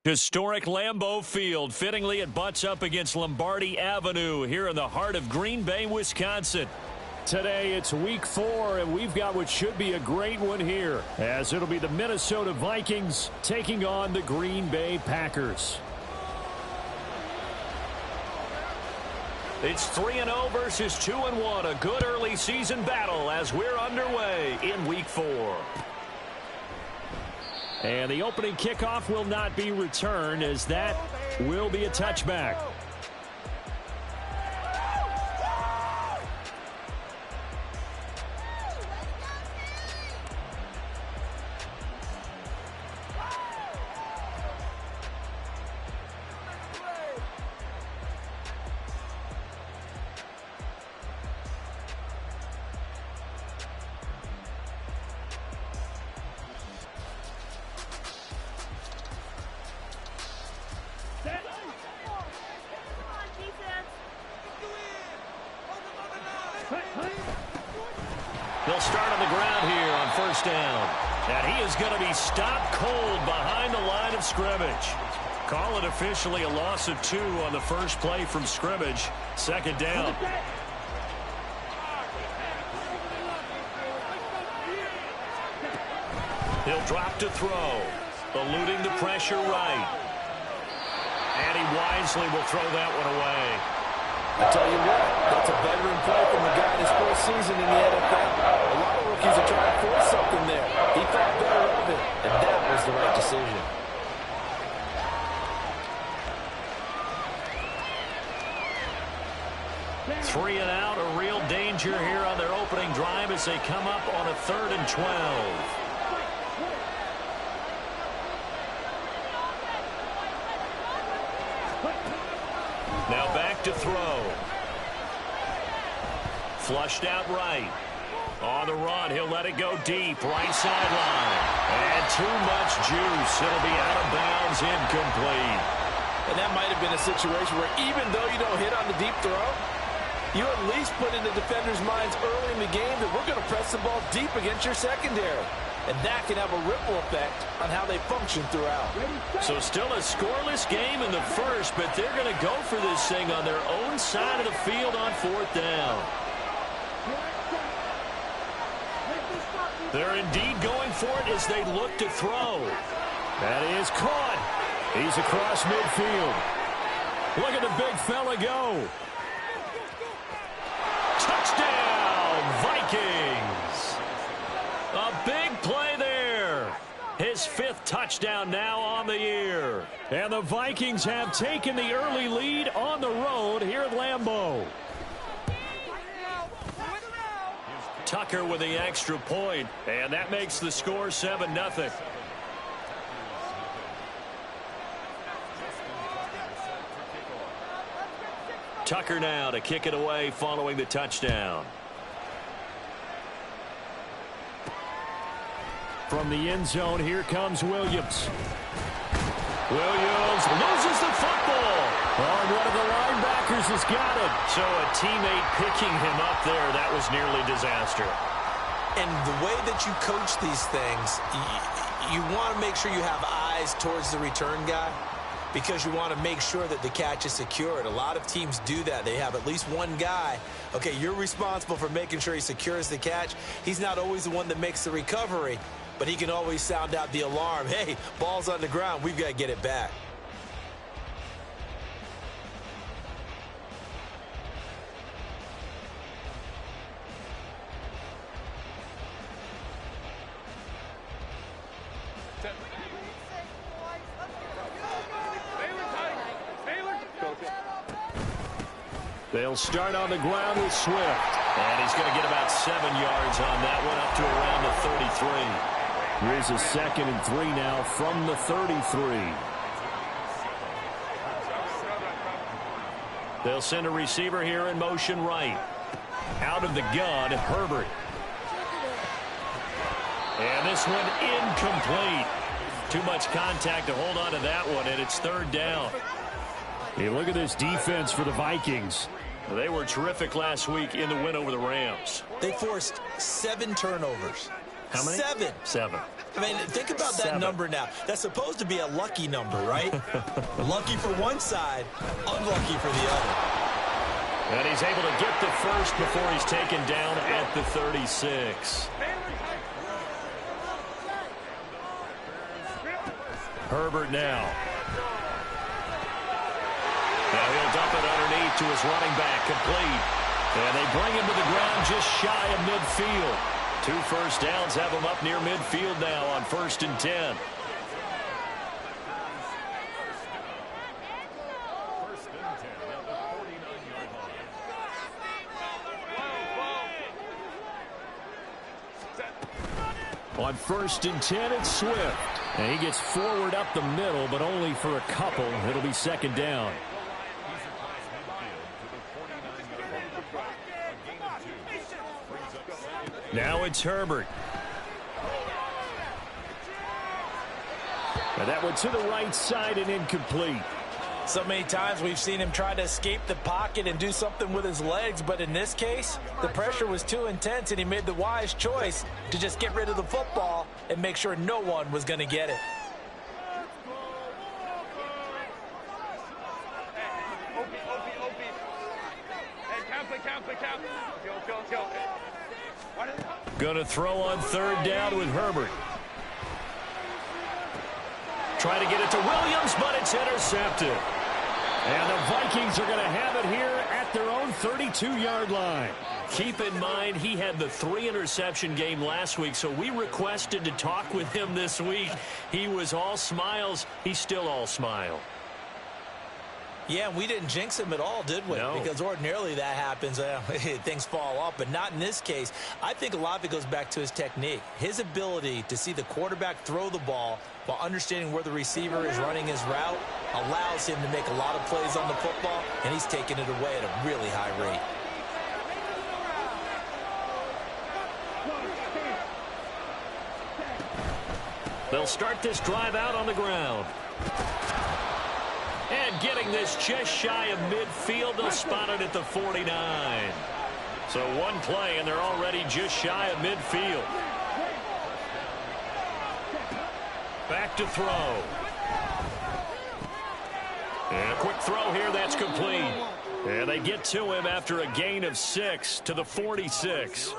Historic Lambeau Field. Fittingly, it butts up against Lombardi Avenue here in the heart of Green Bay, Wisconsin. Today, it's week 4, and we've got what should be a great one here, as it'll be the Minnesota Vikings taking on the Green Bay Packers. It's 3-0 versus 2-1, a good early season battle as we're underway in week 4. And the opening kickoff will not be returned, as that will be a touchback. They'll start on the ground here on first down. And he is going to be stopped cold behind the line of scrimmage. Call it officially a loss of 2 on the first play from scrimmage. Second down. He'll drop to throw. Eluding the pressure right. And he wisely will throw that one away. I tell you what, that's a veteran play from a guy in his first season in the NFL. A lot of rookies are trying to force something there. He thought better of it, and that was the right decision. Three and out, a real danger here on their opening drive as they come up on a 3rd and 12. Now back to throw. Flushed out right. On the run, he'll let it go deep. Right sideline. And too much juice. It'll be out of bounds, incomplete. And that might have been a situation where even though you don't hit on the deep throw, you at least put in the defenders' minds early in the game that we're going to press the ball deep against your secondary. And that can have a ripple effect on how they function throughout. So still a scoreless game in the first, but they're going to go for this thing on their own side of the field on 4th down. They're indeed going for it as they look to throw. That is caught. He's across midfield. Look at the big fella go. Touchdown, Vikings. A big play there. His 5th touchdown now on the year. And the Vikings have taken the early lead on the road here at Lambeau. Tucker with the extra point, and that makes the score 7-0. Tucker now to kick it away following the touchdown. From the end zone, here comes Williams. Williams loses the football. Oh, one of the linebackers has got it. So a teammate picking him up there, that was nearly disaster. And the way that you coach these things, you want to make sure you have eyes towards the return guy because you want to make sure that the catch is secured. A lot of teams do that. They have at least one guy. Okay, you're responsible for making sure he secures the catch. He's not always the one that makes the recovery, but he can always sound out the alarm. Hey, ball's on the ground. We've got to get it back. They'll start on the ground with Swift. And he's going to get about 7 yards on that one, up to around the 33. Here's a 2nd and 3 now from the 33. They'll send a receiver here in motion right. Out of the gun, Herbert. And this one incomplete. Too much contact to hold on to that one, and it's 3rd down. Hey, look at this defense for the Vikings. They were terrific last week in the win over the Rams. They forced 7 turnovers. How many? 7. 7. I mean, think about that number now. That's supposed to be a lucky number, right? Lucky for one side, unlucky for the other. And he's able to get the first before he's taken down at the 36. Herbert now. Now he'll dump it underneath to his running back, complete. And they bring him to the ground just shy of midfield. 2 first downs have him up near midfield now on 1st and 10. On 1st and 10, it's Swift. And he gets forward up the middle, but only for a couple. It'll be 2nd down. Now it's Herbert. And that one to the right side and incomplete. So many times we've seen him try to escape the pocket and do something with his legs, but in this case, the pressure was too intense and he made the wise choice to just get rid of the football and make sure no one was going to get it. Going to throw on 3rd down with Herbert. Try to get it to Williams, but it's intercepted. And the Vikings are going to have it here at their own 32-yard line. Keep in mind, he had the 3-interception game last week, so we requested to talk with him this week. He was all smiles. He's still all smile. Yeah, and we didn't jinx him at all, did we? No. Because ordinarily that happens. Things fall off, but not in this case. I think a lot of it goes back to his technique. His ability to see the quarterback throw the ball while understanding where the receiver is running his route allows him to make a lot of plays on the football, and he's taking it away at a really high rate. They'll start this drive out on the ground. And getting this just shy of midfield, they'll spot it at the 49. So one play, and they're already just shy of midfield. Back to throw. And a quick throw here, that's complete. And they get to him after a gain of 6 to the 46.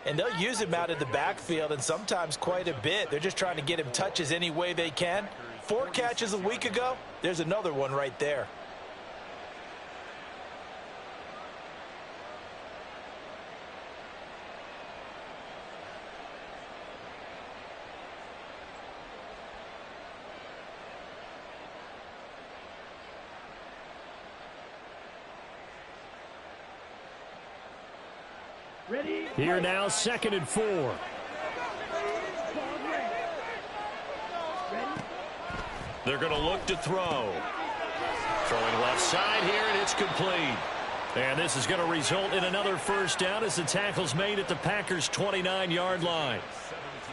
And they'll use him out of the backfield, and sometimes quite a bit. They're just trying to get him touches any way they can. 4 catches a week ago, there's another one right there. Here now, 2nd and 4. They're going to look to throw. Throwing left side here, and it's complete. And this is going to result in another first down as the tackle's made at the Packers' 29-yard line.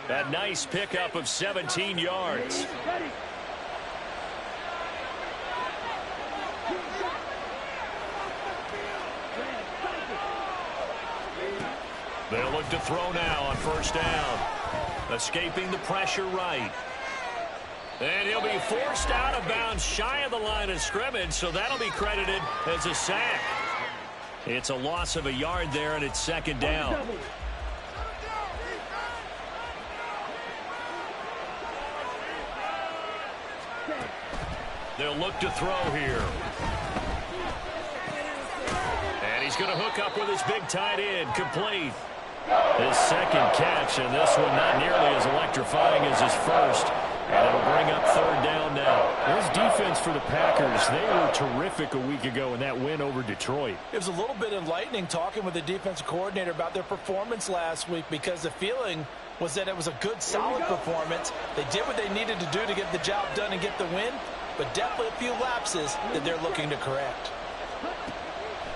That nice pickup of 17 yards. They'll look to throw now on 1st down. Escaping the pressure right. And he'll be forced out of bounds shy of the line of scrimmage, so that'll be credited as a sack. It's a loss of a yard there, and it's 2nd down. They'll look to throw here. And he's going to hook up with his big tight end, complete. His 2nd catch, and this one not nearly as electrifying as his first. And it'll bring up 3rd down now. This defense for the Packers, they were terrific a week ago in that win over Detroit. It was a little bit enlightening talking with the defensive coordinator about their performance last week, because the feeling was that it was a good, solid performance. They did what they needed to do to get the job done and get the win, but definitely a few lapses that they're looking to correct.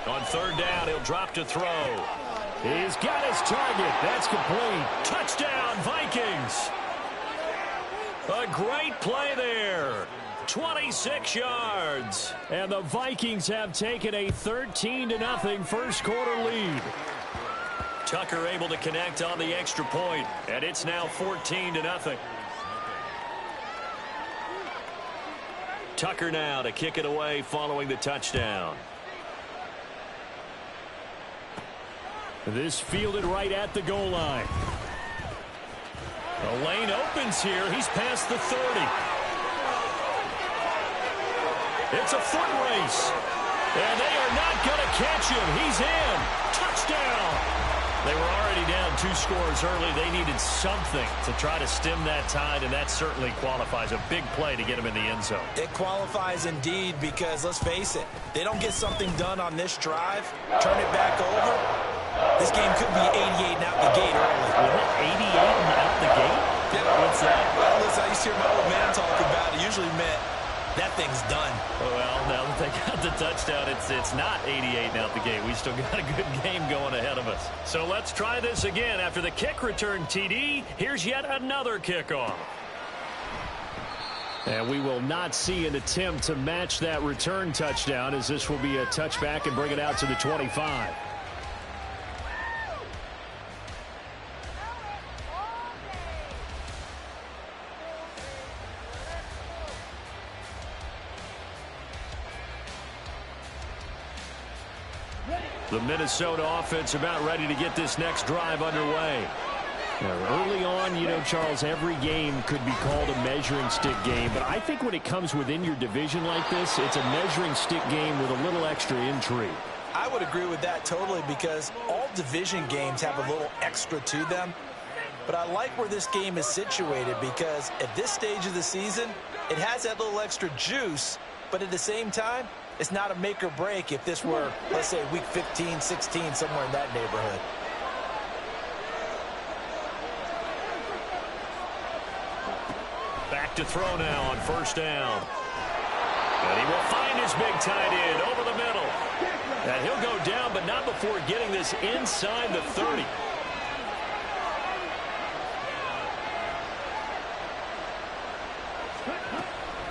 On 3rd down, he'll drop to throw. He's got his target. That's complete. Touchdown, Vikings. A great play there. 26 yards. And the Vikings have taken a 13-0 first quarter lead. Tucker able to connect on the extra point, and it's now 14-0. Tucker now to kick it away following the touchdown. This fielded right at the goal line. The lane opens here. He's past the 30. It's a foot race. And they are not going to catch him. He's in. Touchdown. They were already down 2 scores early. They needed something to try to stem that tide, and that certainly qualifies. A big play to get him in the end zone. It qualifies indeed because, let's face it, they don't get something done on this drive, turn it back over, this game could be 88 and out the gate early. What, 88 and out the gate? Yeah. What's that? Well, listen, I used to hear my old man talk about it. Usually meant that thing's done. Well, now that they got the touchdown, it's not 88 and out the gate. We still got a good game going ahead of us. So let's try this again. After the kick return TD, here's yet another kickoff. And we will not see an attempt to match that return touchdown, as this will be a touchback and bring it out to the 25. The Minnesota offense about ready to get this next drive underway. Now, early on, you know, Charles, every game could be called a measuring stick game. But I think when it comes within your division like this, it's a measuring stick game with a little extra intrigue. I would agree with that totally because all division games have a little extra to them. But I like where this game is situated because at this stage of the season, it has that little extra juice. But at the same time, it's not a make or break if this were, let's say, week 15, 16, somewhere in that neighborhood. Back to throw now on first down. And he will find his big tight end over the middle. And he'll go down, but not before getting this inside the 30.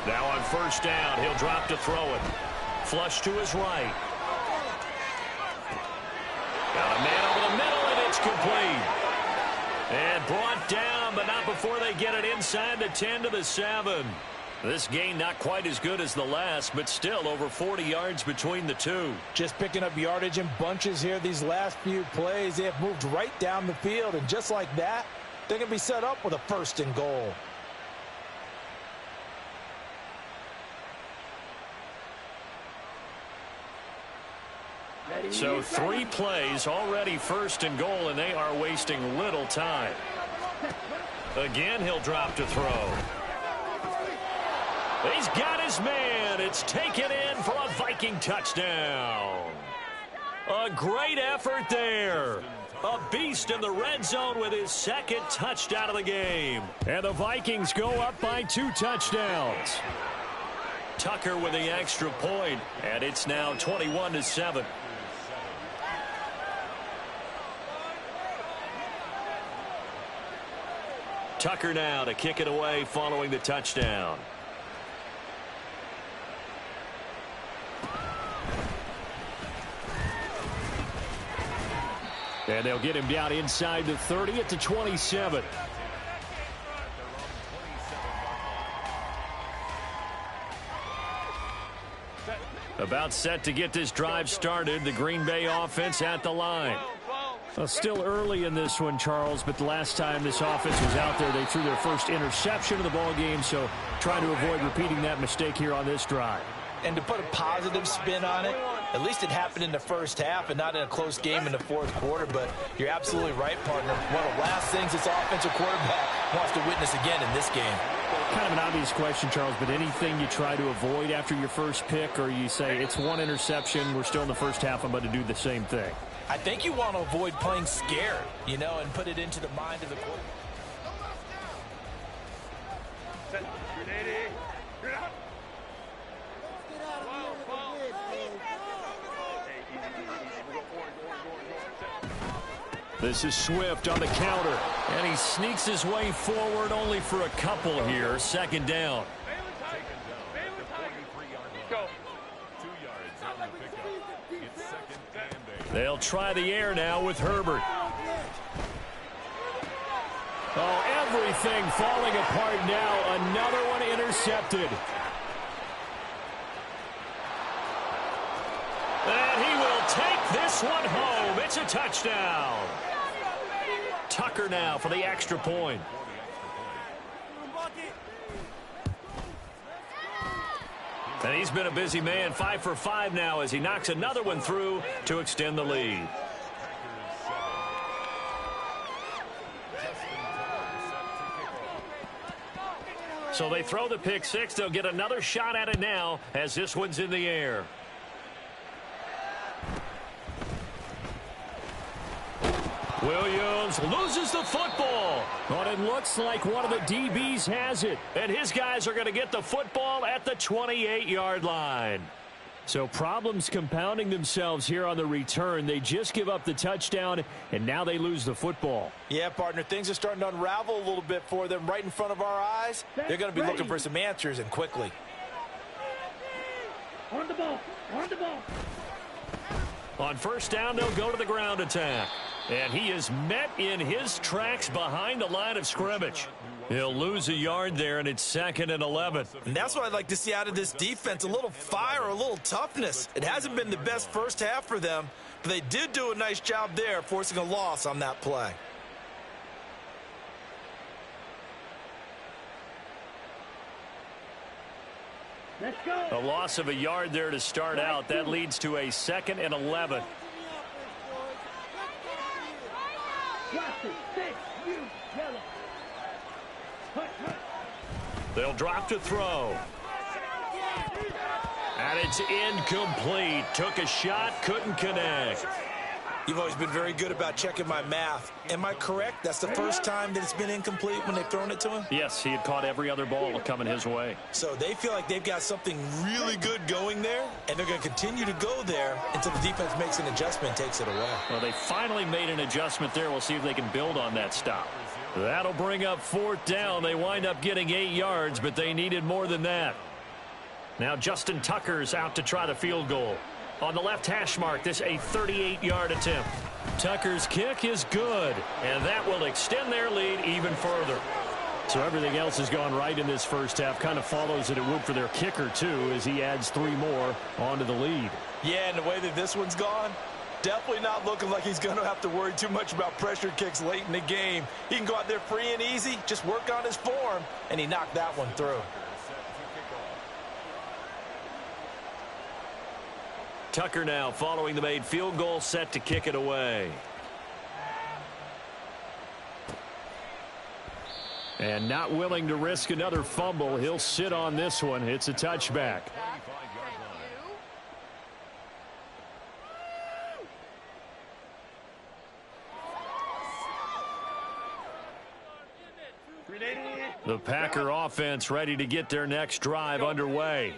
Now on first down, he'll drop to throw it. Flush to his right. Got a man over the middle, and it's complete. And brought down, but not before they get it inside the 10 to the 7. This gain not quite as good as the last, but still over 40 yards between the two. Just picking up yardage in bunches here these last few plays. They have moved right down the field, and just like that, they're going to be set up with a 1st and goal. So 3 plays already 1st and goal, and they are wasting little time. Again, he'll drop to throw. He's got his man. It's taken in for a Viking touchdown. A great effort there. A beast in the red zone with his 2nd touchdown of the game. And the Vikings go up by 2 touchdowns. Tucker with the extra point, and it's now 21-7. Tucker now to kick it away following the touchdown. And they'll get him down inside the 30 at the 27. About set to get this drive started. The Green Bay offense at the line. Well, still early in this one, Charles, but the last time this offense was out there, they threw their first interception of the ball game, so trying to avoid repeating that mistake here on this drive. And to put a positive spin on it, at least it happened in the first half and not in a close game in the 4th quarter, but you're absolutely right, partner. One of the last things this offensive quarterback wants to witness again in this game. Kind of an obvious question, Charles, but anything you try to avoid after your first pick, or you say it's 1 interception, we're still in the first half, I'm going to do the same thing? I think you want to avoid playing scared, you know, and put it into the mind of the quarterback. This is Swift on the counter, and he sneaks his way forward only for a couple here. 2nd down. They'll try the air now with Herbert. Oh, everything falling apart now. Another one intercepted. And he will take this one home. It's a touchdown. Tucker now for the extra point. And he's been a busy man, 5 for 5 now as he knocks another one through to extend the lead. So they throw the pick six. They'll get another shot at it now as this one's in the air. Williams loses the football. But it looks like one of the DBs has it. And his guys are going to get the football at the 28-yard line. So problems compounding themselves here on the return. They just give up the touchdown, and now they lose the football. Yeah, partner, things are starting to unravel a little bit for them right in front of our eyes. They're going to be looking for some answers, and quickly. On the ball. On the ball. On first down, they'll go to the ground attack. And he is met in his tracks behind the line of scrimmage. He'll lose a yard there, and it's 2nd and 11. And that's what I'd like to see out of this defense, a little fire, a little toughness. It hasn't been the best first half for them, but they did do a nice job there, forcing a loss on that play. Let's go. A loss of a yard there to start out. That leads to a 2nd and 11. They'll drop to throw. And it's incomplete. Took a shot, couldn't connect. You've always been very good about checking my math. Am I correct? That's the first time that it's been incomplete when they've thrown it to him? Yes, he had caught every other ball coming his way. So they feel like they've got something really good going there, and they're going to continue to go there until the defense makes an adjustment, takes it away. Well, they finally made an adjustment there. We'll see if they can build on that stop. That'll bring up 4th down. They wind up getting 8 yards, but they needed more than that. Now Justin Tucker's out to try the field goal. On the left hash mark, this a 38-yard attempt. Tucker's kick is good, and that will extend their lead even further. So everything else has gone right in this first half. Kind of follows that it would for their kicker, too, as he adds 3 more onto the lead. Yeah, and the way that this one's gone, definitely not looking like he's going to have to worry too much about pressure kicks late in the game. He can go out there free and easy, just work on his form, and he knocked that one through. Tucker now following the made field goal, set to kick it away. And not willing to risk another fumble. He'll sit on this one. It's a touchback. The Packer offense ready to get their next drive underway.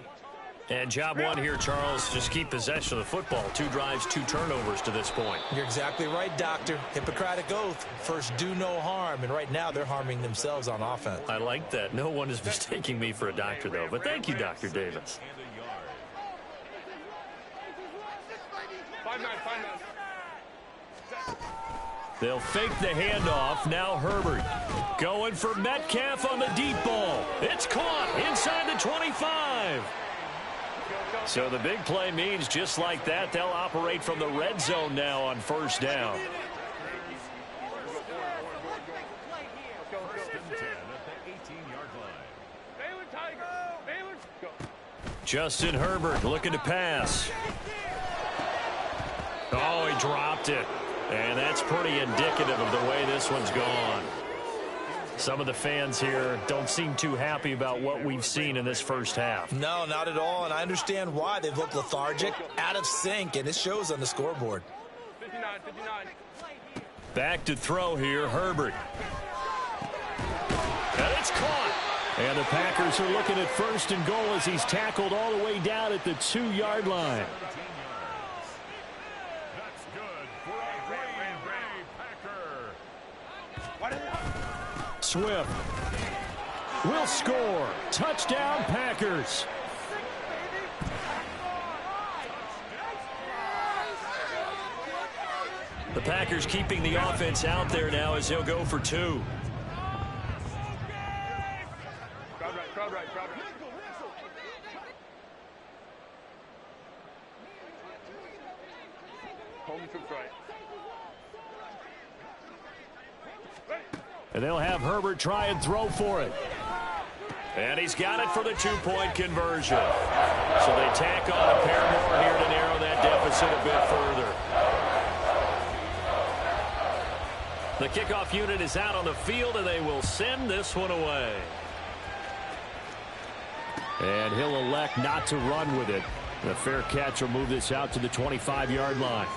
And job one here, Charles, just keep possession of the football. 2 drives, 2 turnovers to this point. You're exactly right, Doctor. Hippocratic oath. First, do no harm. And right now, they're harming themselves on offense. I like that. No one is mistaking me for a doctor, though. But thank you, Dr. Davis. 5-9. They'll fake the handoff. Now Herbert going for Metcalf on the deep ball. It's caught inside the 25. So the big play means just like that, they'll operate from the red zone now on first down. Justin Herbert looking to pass. Oh, he dropped it. And that's pretty indicative of the way this one's gone. Some of the fans here don't seem too happy about what we've seen in this first half. No, not at all, and I understand why. They've looked lethargic, out of sync, and it shows on the scoreboard. 59. Back to throw here, Herbert. And it's caught. And the Packers are looking at 1st and goal as he's tackled all the way down at the 2-yard line. Swift will score. Touchdown, Packers. The Packers keeping the offense out there now as he'll go for 2. Crowd right, crowd right. Home troops right. And they'll have Herbert try and throw for it. And he's got it for the two-point conversion. So they tack on a pair more here to narrow that deficit a bit further. The kickoff unit is out on the field, and they will send this one away. And he'll elect not to run with it. The fair catch will move this out to the 25-yard line.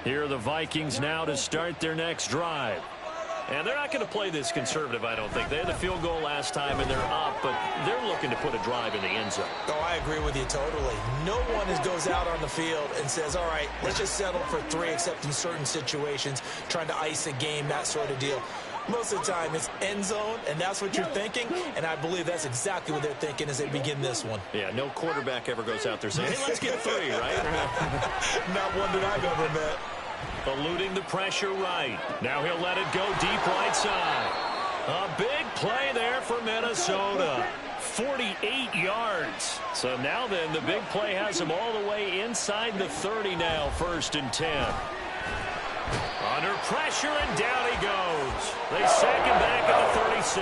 Here are the Vikings now to start their next drive. And they're not going to play this conservative, I don't think. They had the field goal last time, and they're up, but they're looking to put a drive in the end zone. Oh, I agree with you totally. No one goes out on the field and says, all right, let's just settle for 3, except in certain situations, trying to ice a game, that sort of deal. Most of the time, it's end zone, and that's what you're thinking, and I believe that's exactly what they're thinking as they begin this one. Yeah, no quarterback ever goes out there saying, hey, let's get 3, right? Not one that I've ever met. Eluding the pressure right. Now he'll let it go deep right side. A big play there for Minnesota. 48 yards. So now then, the big play has him all the way inside the 30 now, 1st and 10. Under pressure, and down he goes. They sack him back at the 36.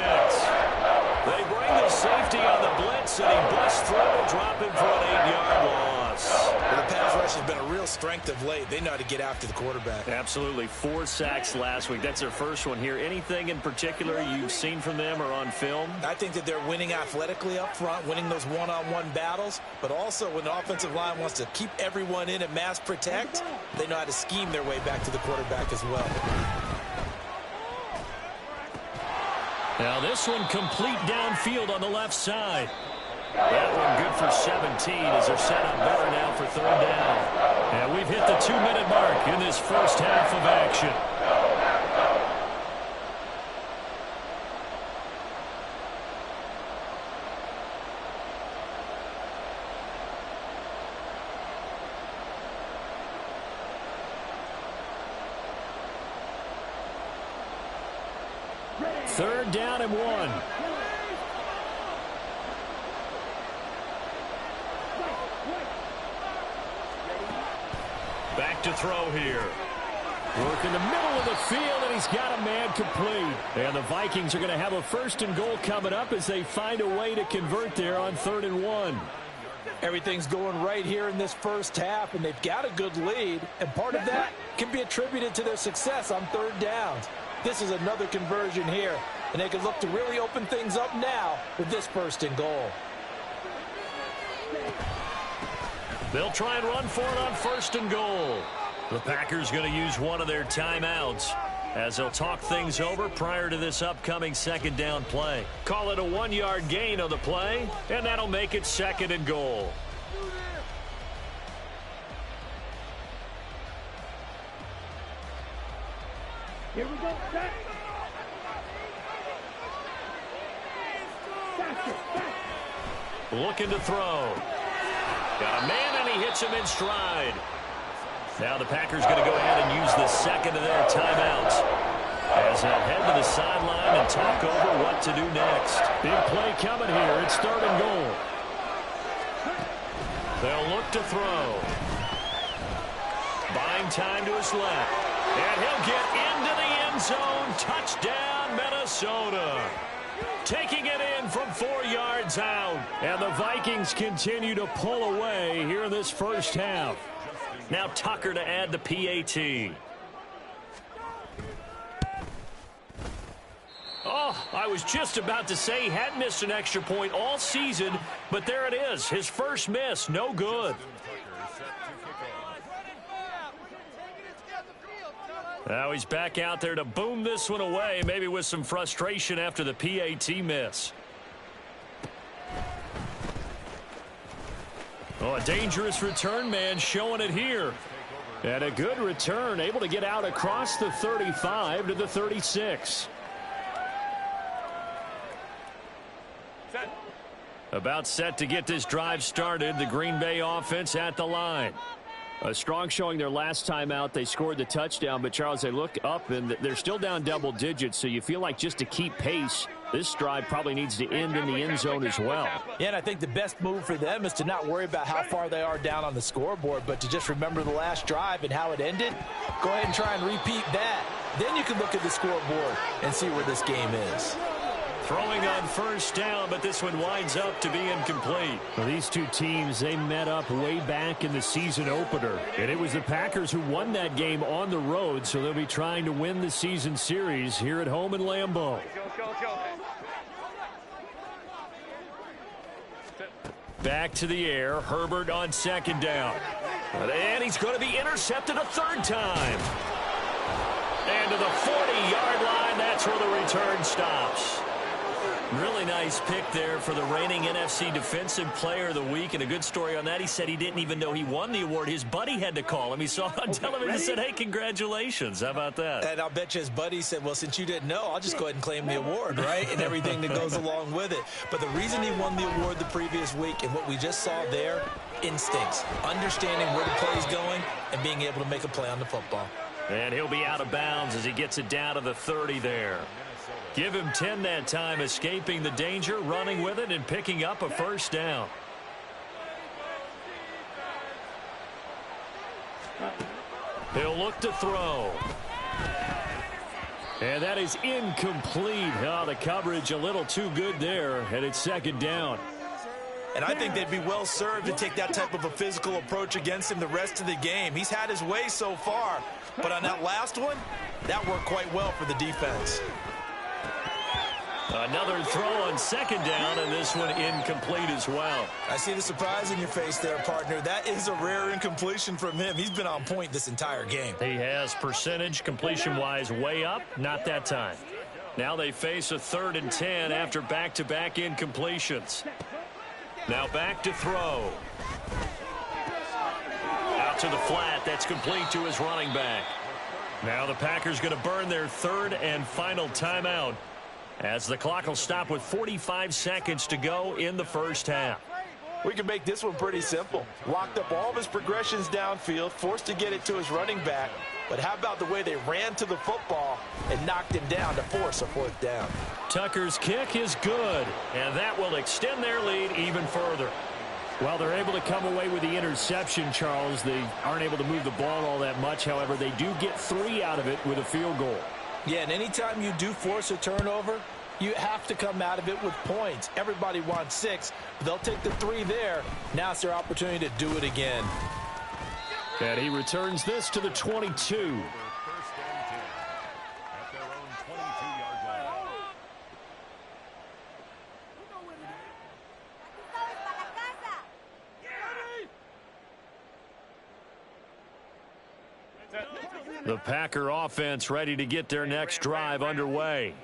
They bring the safety on the blitz, and he busts through, dropping for an 8-yard loss. Well, the pass rush has been a real strength of late. They know how to get after the quarterback. Absolutely. 4 sacks last week. That's their first one here. Anything in particular you've seen from them or on film? I think that they're winning athletically up front, winning those one-on-one battles, but also when the offensive line wants to keep everyone in and mass protect, they know how to scheme their way back to the quarterback as well. Now this one complete downfield on the left side. That one good for 17 as they're set up better now for 3rd down. And we've hit the 2-minute mark in this first half of action. Third down and 1. Back to throw here. Work in the middle of the field, and he's got a man complete. And the Vikings are going to have a 1st and goal coming up as they find a way to convert there on 3rd and 1. Everything's going right here in this first half, and they've got a good lead, and part of that can be attributed to their success on 3rd downs. This is another conversion here, and they can look to really open things up now with this 1st and goal. They'll try and run for it on 1st and goal. The Packers going to use one of their timeouts as they'll talk things over prior to this upcoming 2nd down play. Call it a 1-yard gain on the play, and that'll make it 2nd and goal. Here we go. Back. Looking to throw. Got a man, and he hits him in stride. Now the Packers going to go ahead and use the 2nd of their timeouts as they'll head to the sideline and talk over what to do next. Big play coming here. It's 3rd and goal. They'll look to throw. Buying time to his left. And he'll get into the end zone. Touchdown, Minnesota. Taking it in from 4 yards out. And the Vikings continue to pull away here in this first half. Now Tucker to add the PAT. Oh, I was just about to say he hadn't missed an extra point all season, but there it is. His first miss, no good. Now he's back out there to boom this one away, maybe with some frustration after the PAT miss. Oh, a dangerous return man showing it here. And a good return, able to get out across the 35 to the 36. About set to get this drive started. The Green Bay offense at the line. A strong showing their last time out. They scored the touchdown, but Charles, they look up and they're still down double digits, so you feel like just to keep pace, this drive probably needs to end in the end zone as well. Yeah, and I think the best move for them is to not worry about how far they are down on the scoreboard, but to just remember the last drive and how it ended. Go ahead and try and repeat that. Then you can look at the scoreboard and see where this game is. Throwing on first down, but this one winds up to be incomplete. Well, these two teams, they met up way back in the season opener. And it was the Packers who won that game on the road, so they'll be trying to win the season series here at home in Lambeau. Back to the air. Herbert on second down. And he's going to be intercepted a third time. And to the 40-yard line, that's where the return stops. Really nice pick there for the reigning NFC Defensive Player of the Week. And a good story on that, he said he didn't even know he won the award. His buddy had to call him. He saw it on television and said, hey, congratulations. How about that? And I'll bet you his buddy said, well, since you didn't know, I'll just go ahead and claim the award, right? And everything that goes along with it. But the reason he won the award the previous week and what we just saw there, instincts, understanding where the play is going and being able to make a play on the football. And he'll be out of bounds as he gets it down to the 30 there. Give him 10 that time, escaping the danger, running with it, and picking up a first down. He'll look to throw. And that is incomplete. Oh, the coverage a little too good there, and it's second down. And I think they'd be well served to take that type of a physical approach against him the rest of the game. He's had his way so far, but on that last one, that worked quite well for the defense. Another throw on second down, and this one incomplete as well. I see the surprise in your face there, partner. That is a rare incompletion from him. He's been on point this entire game. He has percentage completion-wise way up, not that time. Now they face a 3rd and 10 after back-to-back incompletions. Now back to throw. Out to the flat. That's complete to his running back. Now the Packers going to burn their 3rd and final timeout, as the clock will stop with 45 seconds to go in the first half. We can make this one pretty simple. Locked up all of his progressions downfield, forced to get it to his running back. But how about the way they ran to the football and knocked him down to force a 4th down? Tucker's kick is good, and that will extend their lead even further. Well, they're able to come away with the interception, Charles. They aren't able to move the ball all that much. However, they do get 3 out of it with a field goal. Yeah, and anytime you do force a turnover, you have to come out of it with points. Everybody wants 6, but they'll take the 3 there. Now it's their opportunity to do it again. And he returns this to the 22. The Packer offense ready to get their next drive underway.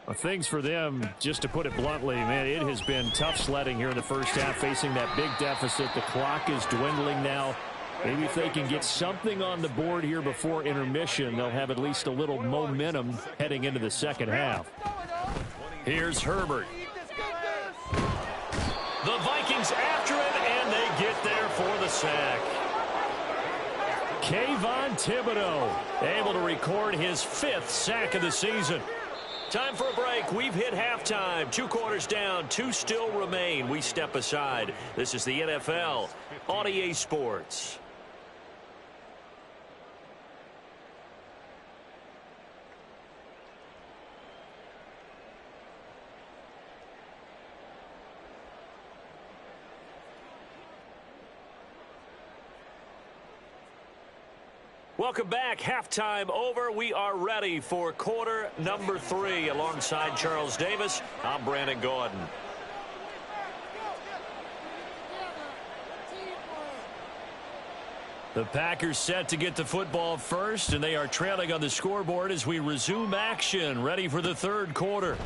Well, things for them, just to put it bluntly, man, it has been tough sledding here in the first half, facing that big deficit. The clock is dwindling now. Maybe if they can get something on the board here before intermission, they'll have at least a little momentum heading into the second half. Here's Herbert. The Vikings after him, and they get there for the sack. Kayvon Thibodeau able to record his 5th sack of the season. Time for a break. We've hit halftime. 2 quarters down. 2 still remain. We step aside. This is the NFL on EA Sports. Welcome back. Halftime over. We are ready for quarter number 3. Alongside Charles Davis, I'm Brandon Gordon. The Packers set to get the football first, and they are trailing on the scoreboard as we resume action, ready for the 3rd quarter.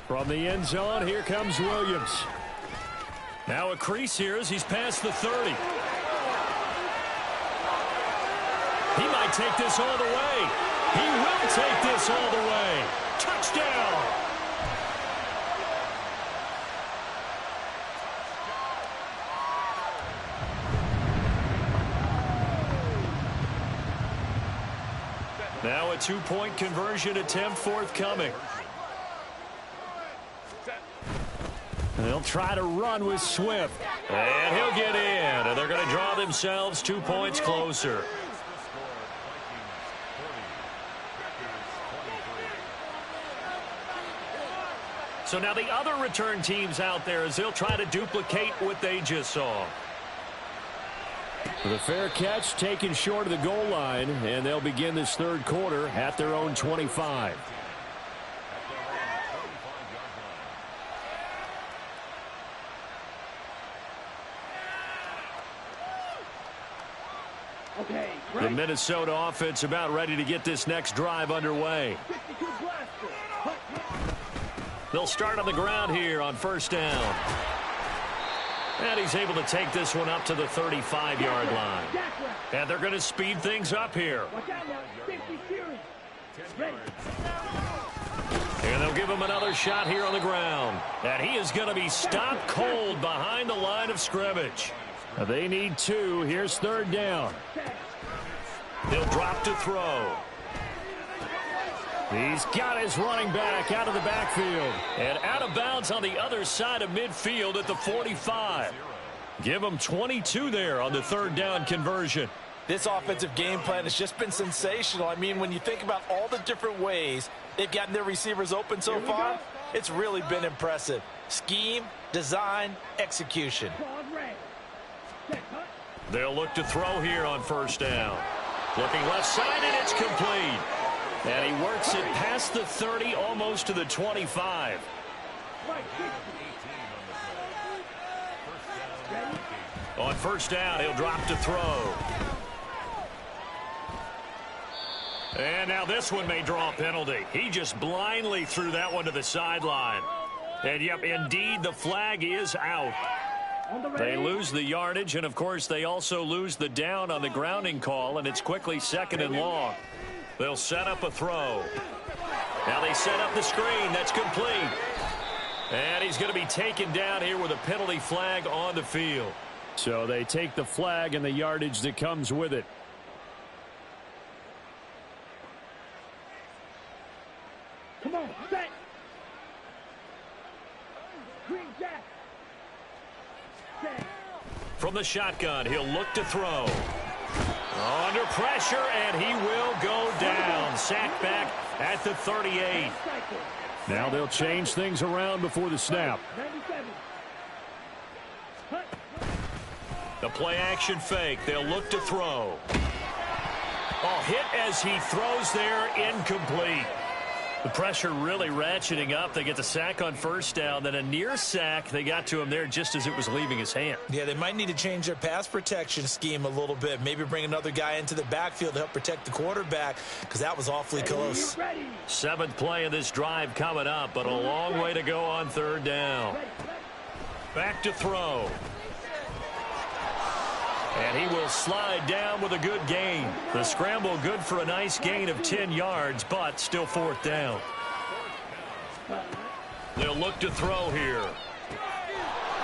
From the end zone, here comes Williams. Now a crease here as he's past the 30. He might take this all the way. He will take this all the way. Touchdown. two-point conversion attempt forthcoming. They'll try to run with Swift. And he'll get in. And they're going to draw themselves 2 points closer. So now the other return teams out there as they'll try to duplicate what they just saw. The fair catch taken short of the goal line, and they'll begin this third quarter at their own 25. Okay, The Minnesota offense about ready to get this next drive underway. They'll start on the ground here on first down. And he's able to take this one up to the 35-yard line. And they're going to speed things up here. And they'll give him another shot here on the ground. And he is going to be stopped cold behind the line of scrimmage. They need 2. Here's third down. He'll drop to throw. He's got his running back out of the backfield. And out of bounds on the other side of midfield at the 45. Give him 22 there on the third down conversion. This offensive game plan has just been sensational. I mean, when you think about all the different ways they've gotten their receivers open so far, it's really been impressive. Scheme, design, execution. They'll look to throw here on first down. Looking left side, and it's complete. And he works it past the 30, almost to the 25. On first down, he'll drop to throw. And now this one may draw a penalty. He just blindly threw that one to the sideline. And, yep, indeed, the flag is out. They lose the yardage, and, of course, they also lose the down on the grounding call, and it's quickly second and long. They'll set up a throw. Now they set up the screen. That's complete. And he's going to be taken down here with a penalty flag on the field. So they take the flag and the yardage that comes with it. Come on, set. Green jack. Set. From the shotgun, he'll look to throw. Under pressure, and he will go down. Sacked back at the 38. Now they'll change things around before the snap. The play action fake. They'll look to throw. Oh, hit as he throws there, incomplete. The pressure really ratcheting up. They get the sack on first down. Then a near sack. They got to him there just as it was leaving his hand. Yeah, they might need to change their pass protection scheme a little bit. Maybe bring another guy into the backfield to help protect the quarterback, because that was awfully close. 7th play of this drive coming up, but a long way to go on third down. Back to throw. And he will slide down with a good gain. The scramble good for a nice gain of 10 yards, but still fourth down. They'll look to throw here.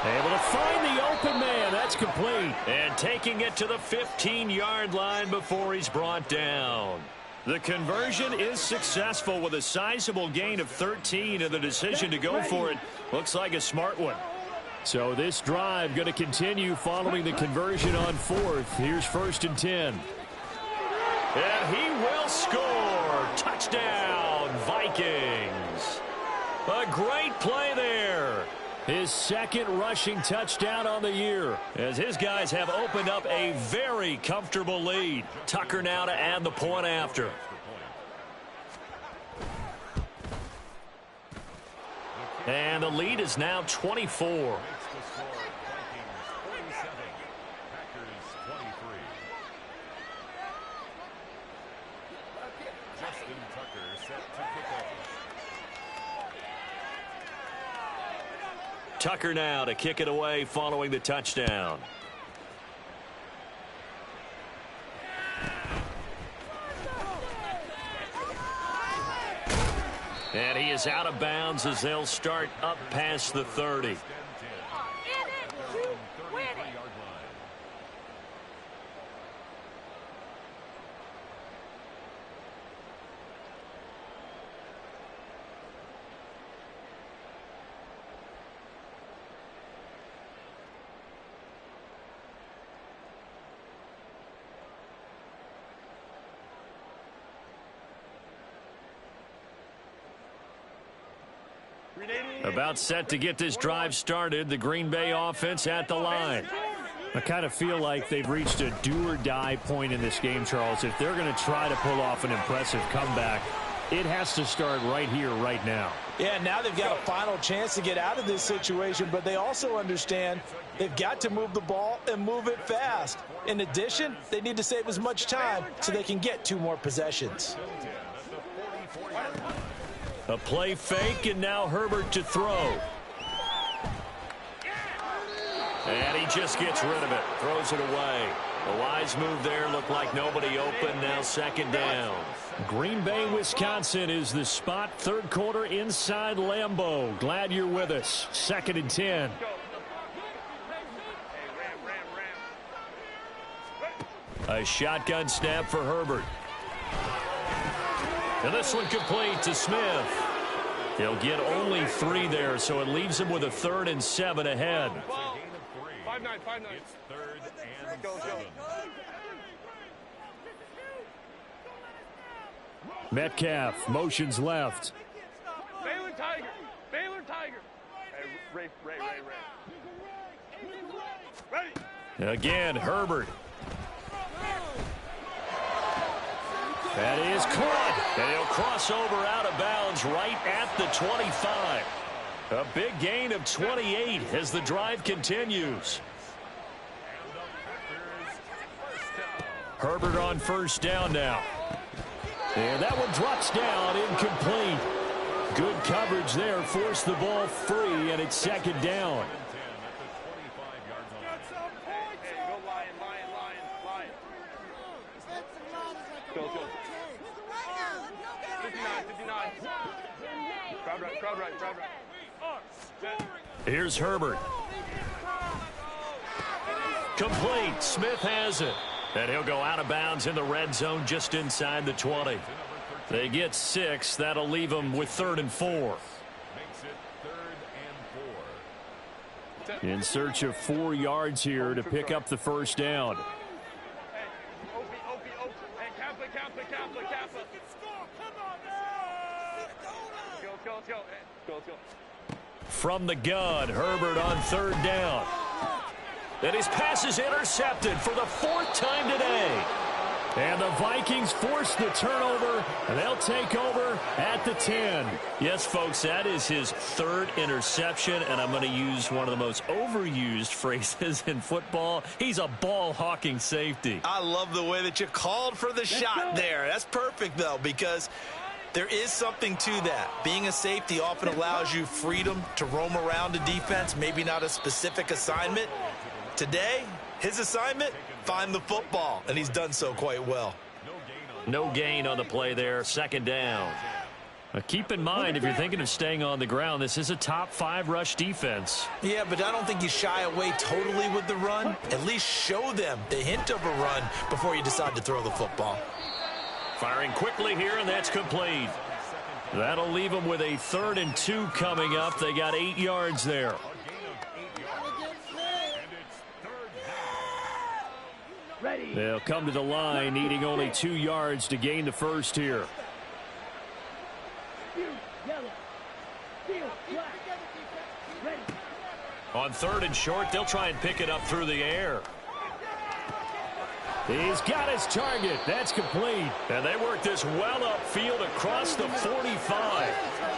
Able to find the open man. That's complete. And taking it to the 15-yard line before he's brought down. The conversion is successful with a sizable gain of 13, and the decision to go for it looks like a smart one. So this drive going to continue following the conversion on fourth. Here's first and 10. And he will score. Touchdown, Vikings. A great play there. His second rushing touchdown on the year, as his guys have opened up a very comfortable lead. Tucker now to add the point after. And the lead is now 24. Tucker now to kick it away following the touchdown. And he is out of bounds as they'll start up past the 30. About set to get this drive started. The Green Bay offense at the line. I kind of feel like they've reached a do-or-die point in this game, Charles. If they're going to try to pull off an impressive comeback, it has to start right here, right now. Yeah, now they've got a final chance to get out of this situation, but they also understand they've got to move the ball and move it fast. In addition, they need to save as much time so they can get 2 more possessions. A play fake, and now Herbert to throw. And he just gets rid of it, throws it away. A wise move there, looked like nobody open, now second down. Green Bay, Wisconsin is the spot. Third quarter inside Lambeau. Glad you're with us. 2nd and 10. A shotgun snap for Herbert. And this one complete to Smith. He'll get only 3 there, so it leaves him with a 3rd and 7 ahead. 5-9. It's 3rd and 7. Metcalf motions left. Baylor Tiger. Hey, Ray. Ready. Again, Herbert. That is caught. And he'll cross over out of bounds right at the 25. A big gain of 28 as the drive continues. Herbert on first down now. And that one drops down, incomplete. Good coverage there, forced the ball free, and it's second down. Crowd right. Here's Herbert. Complete. Smith has it. And he'll go out of bounds in the red zone just inside the 20. They get 6. That'll leave them with 3rd and 4. In search of 4 yards here to pick up the first down. From the gun, Herbert on 3rd down. And his pass is intercepted for the 4th time today. And the Vikings force the turnover, and they'll take over at the 10. Yes, folks, that is his 3rd interception, and I'm going to use one of the most overused phrases in football. He's a ball-hawking safety. I love the way that you called for the shot there. That's perfect, though, because there is something to that. Being a safety often allows you freedom to roam around a defense, maybe not a specific assignment. Today, his assignment, find the football, and he's done so quite well. No gain on the play there, second down. Keep in mind, if you're thinking of staying on the ground, this is a top 5 rush defense. Yeah, but I don't think you shy away totally with the run. At least show them the hint of a run before you decide to throw the football. Firing quickly here, and that's complete. That'll leave them with a 3rd and 2 coming up. They got 8 yards there. They'll come to the line, needing only 2 yards to gain the first here. On 3rd and short, they'll try and pick it up through the air. He's got his target. That's complete. And they work this well upfield across the 45.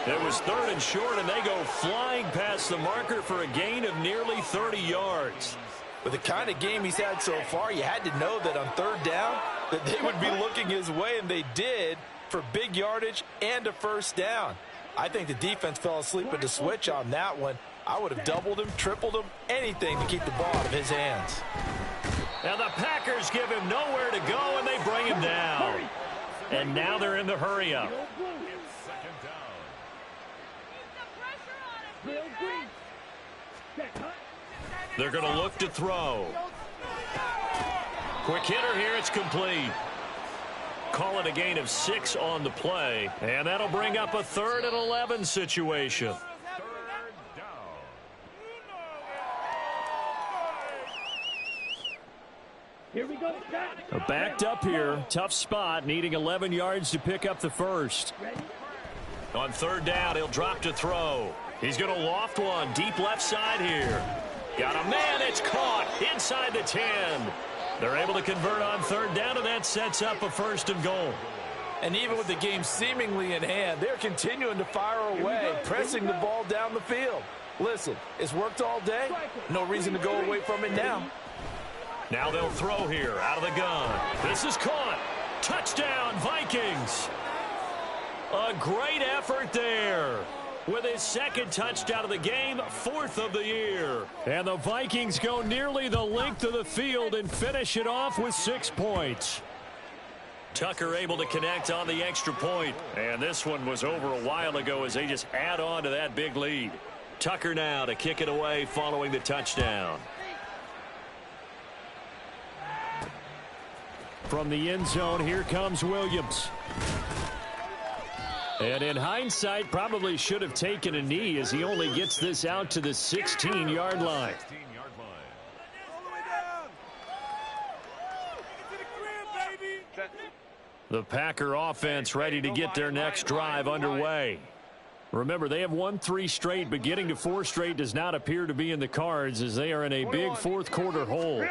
It was 3rd and short, and they go flying past the marker for a gain of nearly 30 yards. With the kind of game he's had so far, you had to know that on 3rd down that they would be looking his way, and they did, for big yardage and a first down. I think the defense fell asleep at the switch on that one. I would have doubled him, tripled him, anything to keep the ball out of his hands. And the Packers give him nowhere to go, and they bring him down. And now they're in the hurry-up. They're going to look to throw. Quick hitter here. It's complete. Call it a gain of 6 on the play. And that'll bring up a 3rd and 11 situation. Here we go. Backed up here. Tough spot. Needing 11 yards to pick up the first. On 3rd down, he'll drop to throw. He's going to loft one deep left side here. Got a man. It's caught inside the 10. They're able to convert on third down, and that sets up a 1st and goal. And even with the game seemingly in hand, they're continuing to fire away, pressing the ball down the field. Listen, it's worked all day. No reason to go away from it now. Now they'll throw here out of the gun. This is caught. Touchdown, Vikings. A great effort there. With his 2nd touchdown of the game, 4th of the year. And the Vikings go nearly the length of the field and finish it off with 6 points. Tucker able to connect on the extra point. And this one was over a while ago as they just add on to that big lead. Tucker now to kick it away following the touchdown. From the end zone, here comes Williams. And in hindsight, probably should have taken a knee as he only gets this out to the 16-yard line. The Packer offense ready to get their next drive underway. Remember, they have won 3 straight, but getting to 4 straight does not appear to be in the cards as they are in a big 4th quarter hole.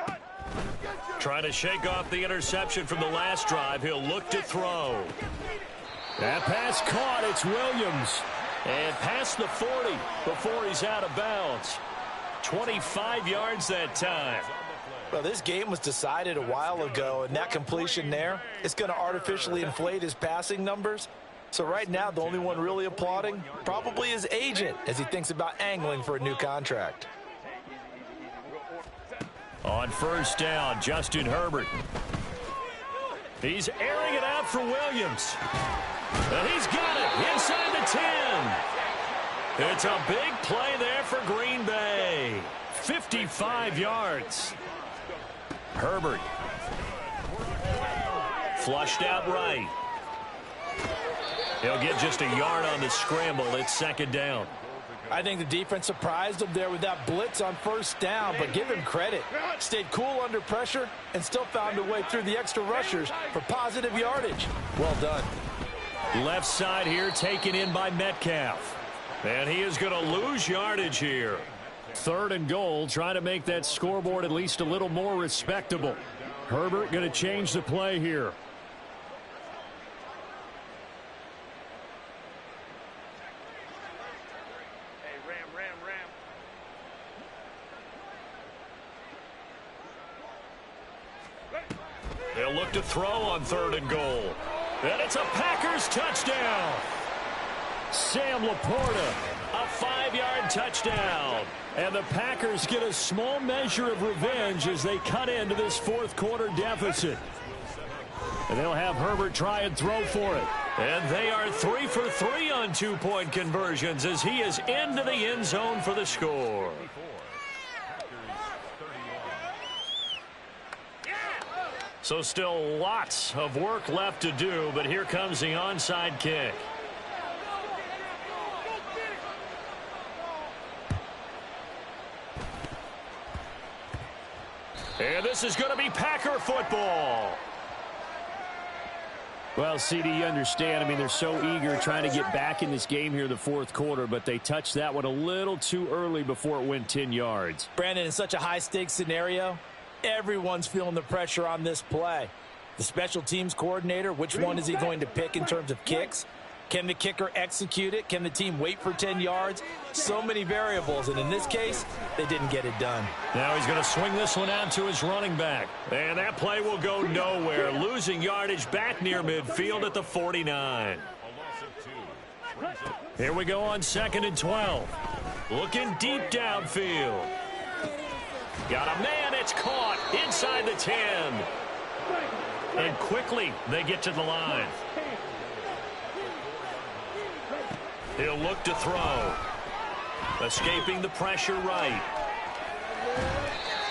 Trying to shake off the interception from the last drive. He'll look to throw. That pass caught. It's Williams. And past the 40 before he's out of bounds. 25 yards that time. Well, this game was decided a while ago, and that completion there, it's going to artificially inflate his passing numbers. So right now, the only one really applauding probably his agent as he thinks about angling for a new contract. On 1st down, Justin Herbert. He's airing it out for Williams. And he's got it inside the 10. It's a big play there for Green Bay. 55 yards. Herbert. Flushed out right. He'll get just a yard on the scramble. It's 2nd down. I think the defense surprised him there with that blitz on 1st down, but give him credit. Stayed cool under pressure and still found a way through the extra rushers for positive yardage. Well done. Left side here taken in by Metcalf. And he is going to lose yardage here. 3rd and goal, trying to make that scoreboard at least a little more respectable. Herbert going to change the play here. They'll look to throw on 3rd and goal. And it's a Packers touchdown. Sam Laporta. A 5-yard touchdown. And the Packers get a small measure of revenge as they cut into this 4th quarter deficit. And they'll have Herbert try and throw for it. And they are 3 for 3 on 2-point conversions as he is into the end zone for the score. So still lots of work left to do, but here comes the onside kick. And this is going to be Packer football. Well, CD, you understand. I mean, they're so eager trying to get back in this game here in the 4th quarter, but they touched that one a little too early before it went 10 yards. Brandon, in such a high-stakes scenario, everyone's feeling the pressure on this play. The special teams coordinator, which one is he going to pick in terms of kicks? Can the kicker execute it? Can the team wait for 10 yards? So many variables, and in this case, they didn't get it done. Now he's going to swing this one out to his running back. And that play will go nowhere, losing yardage back near midfield at the 49. Here we go on 2nd and 12. Looking deep downfield. Got a man, it's caught inside the 10. And quickly they get to the line. He'll look to throw. Escaping the pressure right.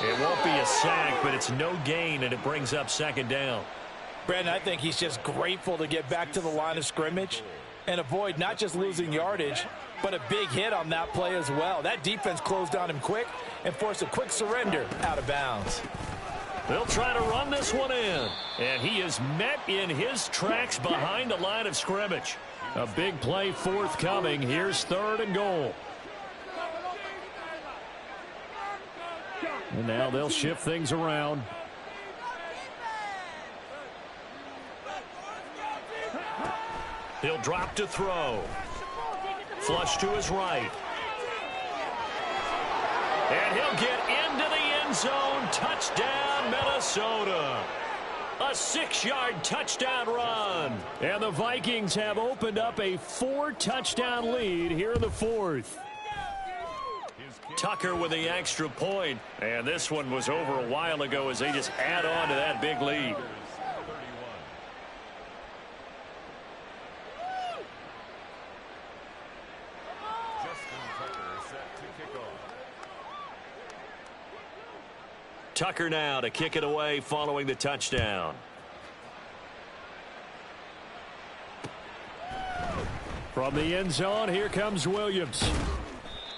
It won't be a sack, but it's no gain, and it brings up 2nd down. Brandon, I think he's just grateful to get back to the line of scrimmage and avoid not just losing yardage, but a big hit on that play as well. That defense closed on him quick and forced a quick surrender out of bounds. They'll try to run this one in, and he is met in his tracks behind the line of scrimmage. A big play forthcoming. Here's 3rd and goal. And now they'll shift things around. He'll drop to throw. Flush to his right. And he'll get into the end zone. Touchdown, Minnesota. A 6-yard touchdown run. And the Vikings have opened up a 4-touchdown lead here in the fourth. Tucker with the extra point. And this one was over a while ago as they just add on to that big lead. Tucker now to kick it away following the touchdown. From the end zone, here comes Williams.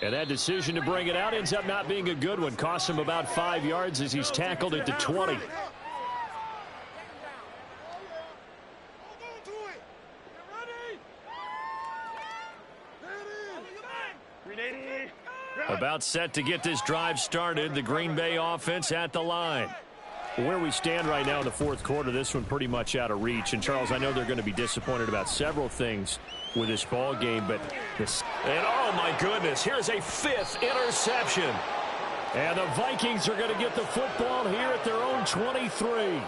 And that decision to bring it out ends up not being a good one. Costs him about 5 yards as he's tackled at the 20. About set to get this drive started. The Green Bay offense at the line. Where we stand right now in the fourth quarter, this one pretty much out of reach. And, Charles, I know they're going to be disappointed about several things with this ball game, but this... And, oh, my goodness, here's a 5th interception. And the Vikings are going to get the football here at their own 23.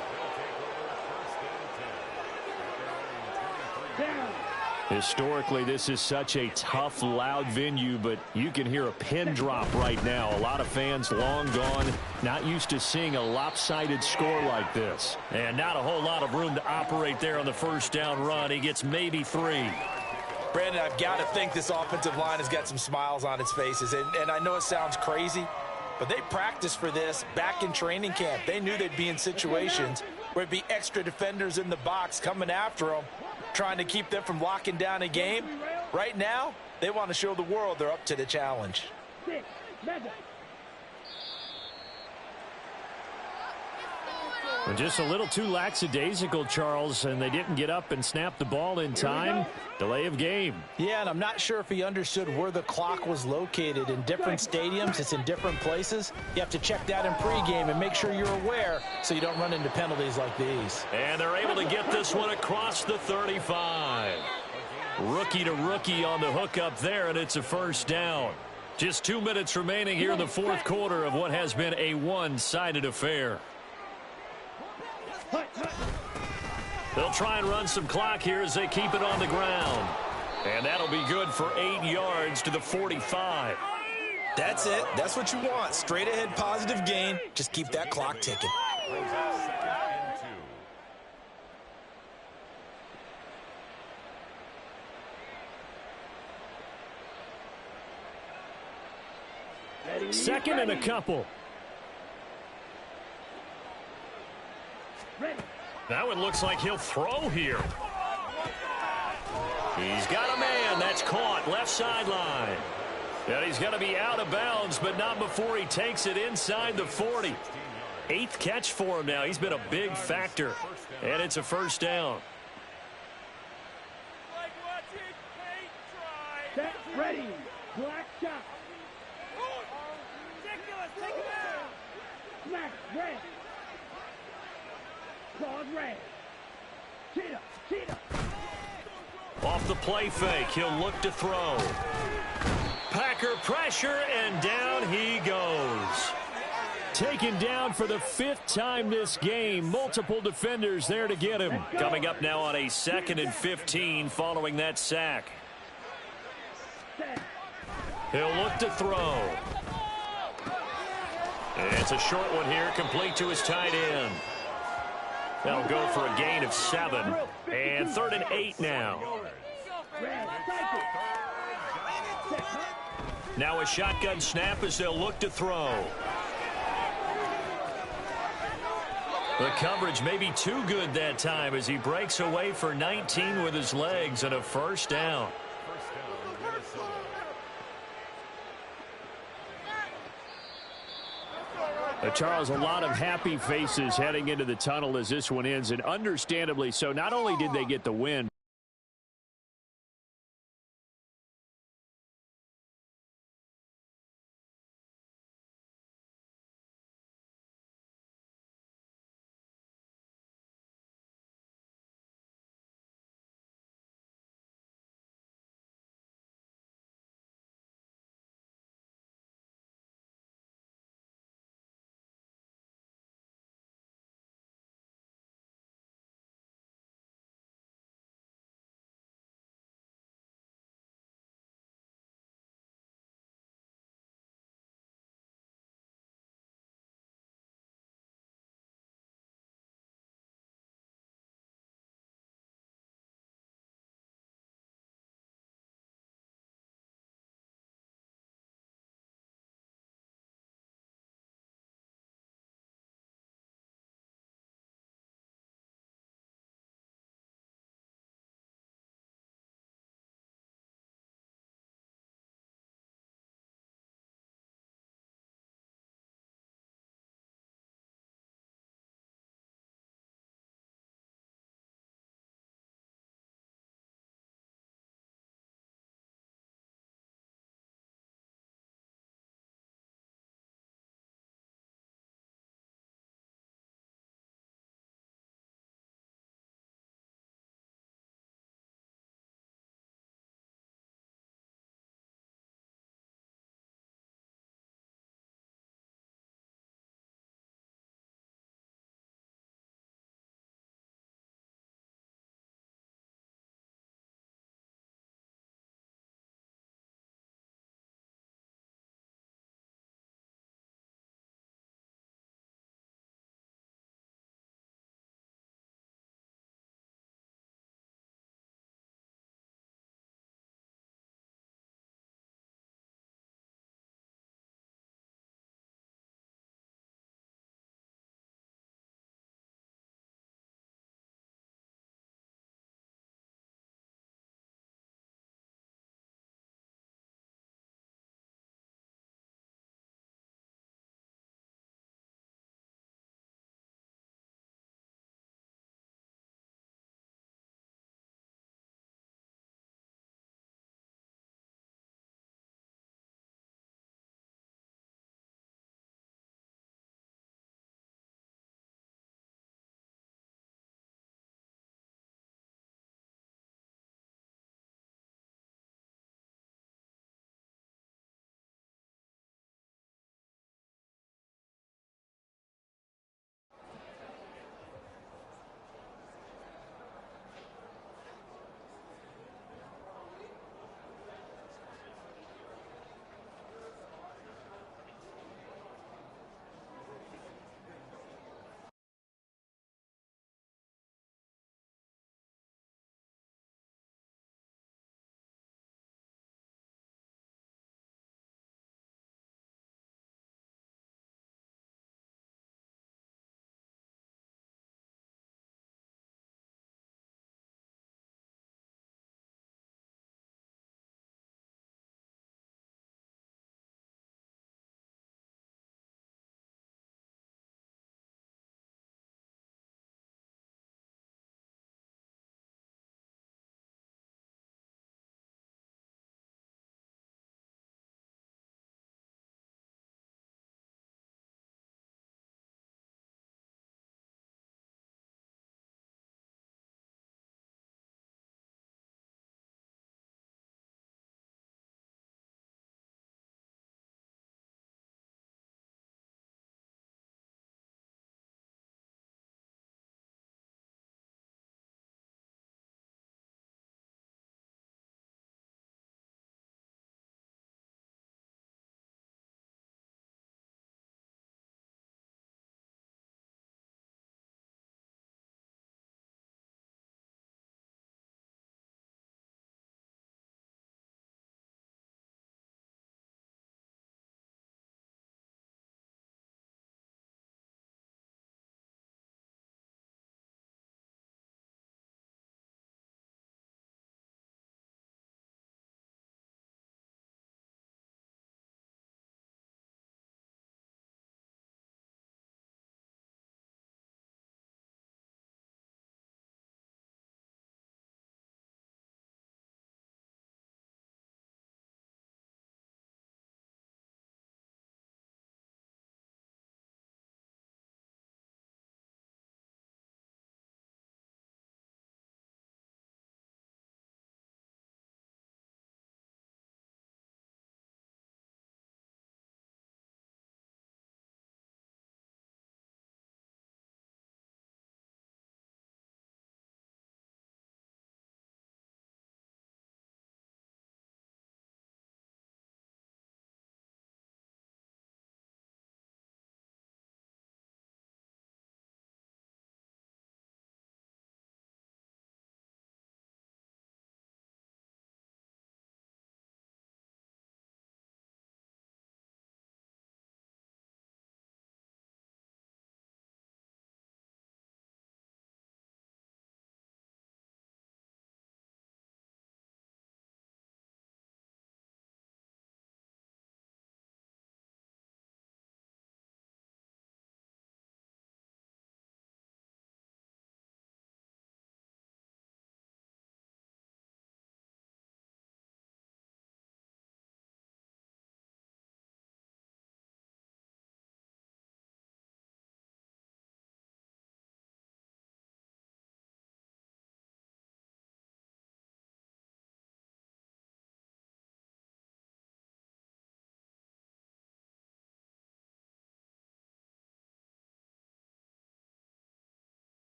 Historically, this is such a tough, loud venue, but you can hear a pin drop right now. A lot of fans long gone, not used to seeing a lopsided score like this. And not a whole lot of room to operate there on the first down run. He gets maybe 3. Brandon, I've got to think this offensive line has got some smiles on its faces. And I know it sounds crazy, but they practiced for this back in training camp. They knew they'd be in situations where it'd be extra defenders in the box coming after them, trying to keep them from locking down a game. Right now, they want to show the world they're up to the challenge. And just a little too lackadaisical, Charles, and they didn't get up and snap the ball in time. Delay of game. Yeah, and I'm not sure if he understood where the clock was located. In different stadiums, it's in different places. You have to check that in pregame and make sure you're aware so you don't run into penalties like these. And they're able to get this one across the 35. Rookie to rookie on the hook up there, and it's a first down. Just 2 minutes remaining here in the fourth quarter of what has been a one-sided affair. They'll try and run some clock here as they keep it on the ground. And that'll be good for 8 yards to the 45. That's it. That's what you want. Straight ahead positive gain. Just keep that clock ticking. Second and a couple. That one looks like he'll throw here. He's got a man. That's caught. Left sideline. And he's going to be out of bounds, but not before he takes it inside the 40. 8th catch for him now. He's been a big factor. And it's a first down. Set, ready. Black shot. Smack, red. Claude red. Cheetah, cheetah. Off the play fake, he'll look to throw. Packer pressure, and down he goes. Taken down for the 5th time this game. Multiple defenders there to get him. Coming up now on a 2nd and 15 following that sack. He'll look to throw. And it's a short one here, complete to his tight end. That'll go for a gain of 7. And 3rd and 8 now. Now a shotgun snap as they'll look to throw. The coverage may be too good that time as he breaks away for 19 with his legs and a first down. Charles, a lot of happy faces heading into the tunnel as this one ends, and understandably so. Not only did they get the win,